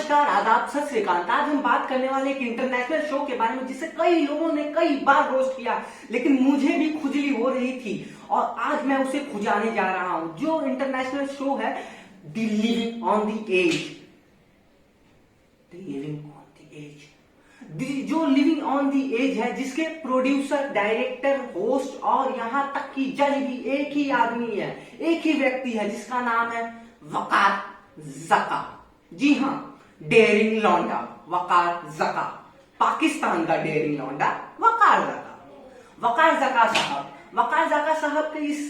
नमस्कार, आदाब, सत श्री अकाल। आज हम बात करने वाले एक इंटरनेशनल शो के बारे में जिसे कई लोगों ने कई बार रोस्ट किया, लेकिन मुझे भी खुजली हो रही थी और आज मैं उसे खुजाने जा रहा हूं। जो इंटरनेशनल शो है the living on the edge, जो लिविंग ऑन द एज है, जिसके प्रोड्यूसर, डायरेक्टर, होस्ट और यहां तक कि जज भी एक ही आदमी है, एक ही व्यक्ति है, जिसका नाम है वकार जका। जी हाँ, डेयरिंग लौंडा वकार जका, पाकिस्तान का डेयरिंग लौंडा वकार जका। वकार जका साहब के इस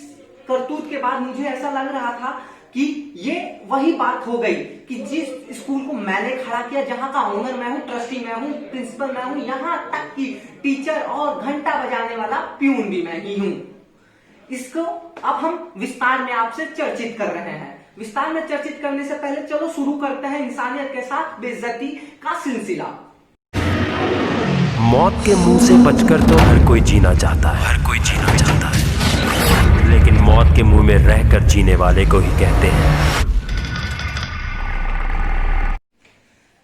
करतूत के बाद मुझे ऐसा लग रहा था कि ये वही बात हो गई कि जिस स्कूल को मैंने खड़ा किया, जहां का ओनर मैं हूं, ट्रस्टी मैं हूं, प्रिंसिपल मैं हूं, यहां तक कि टीचर और घंटा बजाने वाला प्यून भी मैं ही हूं। इसको अब हम विस्तार में आपसे चर्चित कर रहे हैं। विस्तार में चर्चित करने से पहले चलो शुरू करते हैं इंसानियत के साथ बेइज्जती का सिलसिला। मौत के मुंह से बचकर तो हर कोई जीना चाहता है, लेकिन मौत के मुंह में रहकर जीने वाले को ही कहते हैं।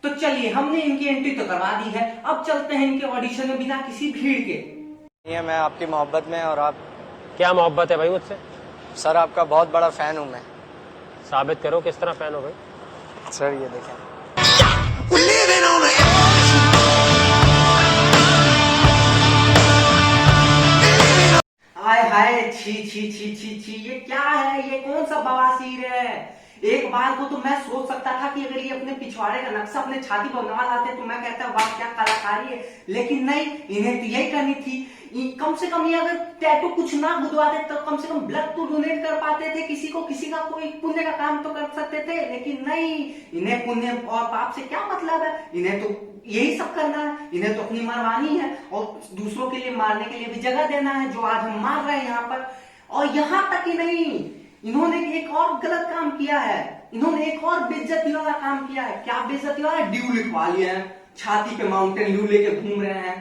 तो चलिए, हमने इनकी एंट्री तो करवा दी है, अब चलते हैं इनके ऑडिशन में बिना किसी भीड़ के। ये मैं आपकी मोहब्बत में, और आप? क्या मोहब्बत है भाई मुझसे? सर, आपका बहुत बड़ा फैन हूँ मैं। साबित करो किस तरह फैन हो भाई। सर ये देखें। हाय हाय, छी छी छी छी छी, ये क्या है? ये कौन सा बवासीर है? एक बार को तो मैं सोच सकता था कि अगर ये अपने पिछवाड़े का नक्शा अपने छाती पर बनवा लाते तो मैं कहता वाह क्या कलाकारी है, लेकिन नहीं, इन्हें तो यही करनी थी। कम से कम ये अगर टैटू कुछ ना गुदवाते तो कम से कम ब्लड तो डोनेट कर पाते थे, किसी को किसी का कोई पुण्य का काम तो कर सकते थे, लेकिन नहीं, इन्हें पुण्य और पाप से क्या मतलब है? इन्हें तो यही सब करना है, इन्हें तो अपनी मरवानी है और दूसरों के लिए मारने के लिए भी जगह देना है, जो आज हम मार रहे हैं यहाँ पर। और यहाँ तक ही नहीं, इन्होंने एक और गलत काम किया है, इन्होंने एक और बेइज्जती वाला काम किया है। क्या बेइज्जती वाला? ड्यू लिखवा लिए हैं, छाती पे माउंटेन ड्यू लेके घूम रहे हैं।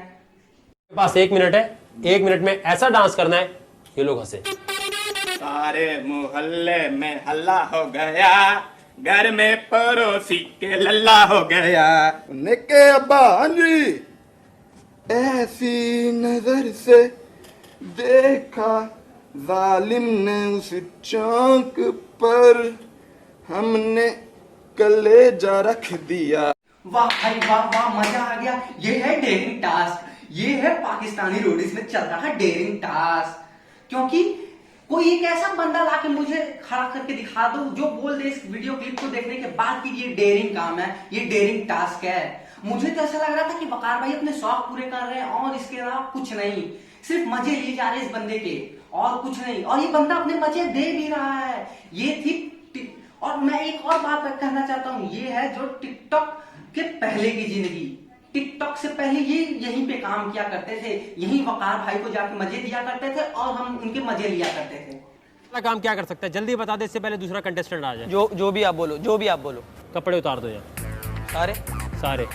मेरे पास 1 मिनट है, 1 मिनट में ऐसा डांस करना है ये लोग हंसे। सारे मोहल्ले में हल्ला हो गया, घर में पड़ोसी के लल्ला हो गया। निके अब्बा जी ऐसी नजर से देखा जालिम ने उस चौक पर, हमने कलेजा रख दिया। वाह भाई वाह वाह, मजा आ गया। ये है डेयरिंग टास्क, ये है पाकिस्तानी रोडीज में चल रहा है डेयरिंग टास्क। क्योंकि कोई एक ऐसा बंदा लाके मुझे खड़ा करके दिखा दो जो बोल दे इस वीडियो क्लिप को देखने के बाद कि ये डेयरिंग काम है, ये डेयरिंग टास्क है। मुझे तो ऐसा लग रहा था कि वकार भाई अपने शौक पूरे कर रहे हैं और इसके अलावा कुछ नहीं, सिर्फ मजे लिए जा रहे हैं इस बंदे के और कुछ नहीं, और ये बंदा अपने मजे दे भी रहा है। ये थी। और मैं एक और बात कहना चाहता हूँ, ये है जो टिकटॉक के पहले की जिंदगी। टिकटॉक से पहले ये यहीं पे काम किया करते थे, यहीं वकार भाई को जाके मजे दिया करते थे और हम उनके मजे लिया करते थे। अगला काम क्या कर सकता है जल्दी बता दे, इससे पहले दूसरा कंटेस्टेंट आ जाए। जो भी आप बोलो, जो भी आप बोलो। कपड़े उतार दो यार सारे सारे।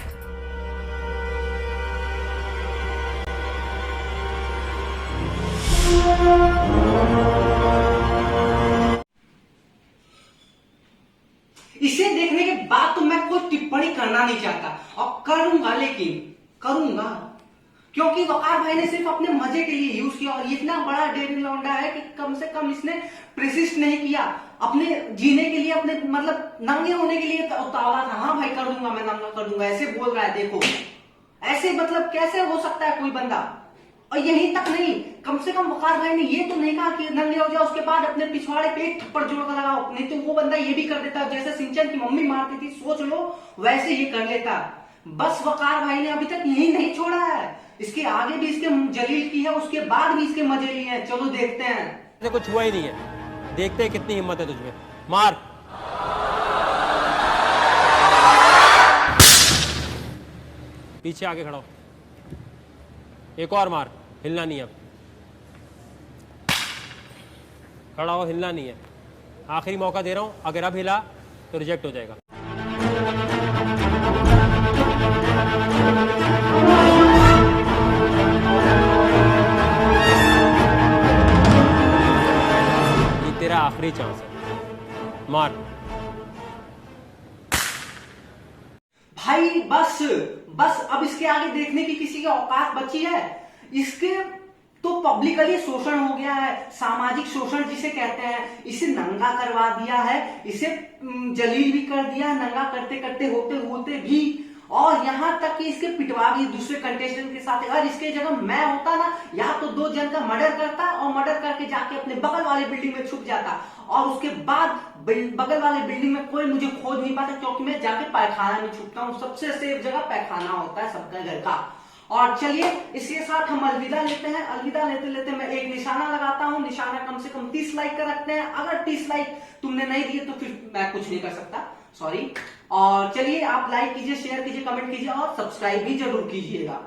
इसे देखने के बाद तो मैं कोई टिप्पणी करना नहीं चाहता और करूंगा, लेकिन करूंगा क्योंकि वकार भाई ने सिर्फ अपने मजे के लिए यूज किया और ये इतना बड़ा डेयरिंग लौंडा है कि कम से कम इसने प्रेसिस्ट नहीं किया, अपने जीने के लिए, अपने मतलब नंगे होने के लिए उतावला था। हाँ भाई कर दूंगा, मैं नंगा कर दूंगा, ऐसे बोल रहा है। देखो ऐसे मतलब कैसे हो सकता है कोई बंदा? और यहीं तक नहीं, कम से कम वकार भाई ने ये तो नहीं कहा कि नंगे हो जाओ उसके बाद अपने पिछवाड़े पे एक थप्पड़ जोड़ कर लगाओ, नहीं तो वो बंदा ये भी कर देता जैसे सिंचन की मम्मी मारती थी, सोच लो वैसे ये कर लेता। बस वकार भाई ने अभी तक यही नहीं छोड़ा है, इसके आगे भी इसके जलील की है, उसके बाद भी इसके मजे लिए हैं। चलो देखते हैं। कुछ हुआ ही नहीं है, देखते हैं कितनी हिम्मत है तुझमें। मार। पीछे आके खड़ा हो, एक और मार, हिलना नहीं है अब। खड़ा हो, हिलना नहीं है। आखिरी मौका दे रहा हूं, अगर अब हिला तो रिजेक्ट हो जाएगा। ये तेरा आखिरी चांस है, मार। भाई बस बस अब इसके आगे देखने की किसी की औकात बची है? इसके तो पब्लिकली शोषण हो गया है, सामाजिक शोषण जिसे कहते हैं, इसे नंगा करवा दिया है, इसे जलील भी कर दिया, नंगा करते करते होते होते भी, और यहां तक कि इसके पिटवा भी दूसरे कंटेस्टेंट के साथ। अगर इसके जगह मैं होता ना, या तो 2 जन का मर्डर करता और मर्डर करके जाके अपने बगल वाले बिल्डिंग में छुप जाता, और उसके बाद बगल वाले बिल्डिंग में कोई मुझे खोज नहीं पाता, क्योंकि मैं जाके पैखाना में छुपता हूं। सबसे सेफ जगह पैखाना होता है सबका घर का। और चलिए इसके साथ हम अलविदा लेते हैं। अलविदा लेते लेते मैं एक निशाना लगाता हूं, निशाना कम से कम 30 लाइक का रखते हैं। अगर 30 लाइक तुमने नहीं दिए तो फिर मैं कुछ नहीं कर सकता, सॉरी। और चलिए आप लाइक कीजिए, शेयर कीजिए, कमेंट कीजिए और सब्सक्राइब भी जरूर कीजिएगा।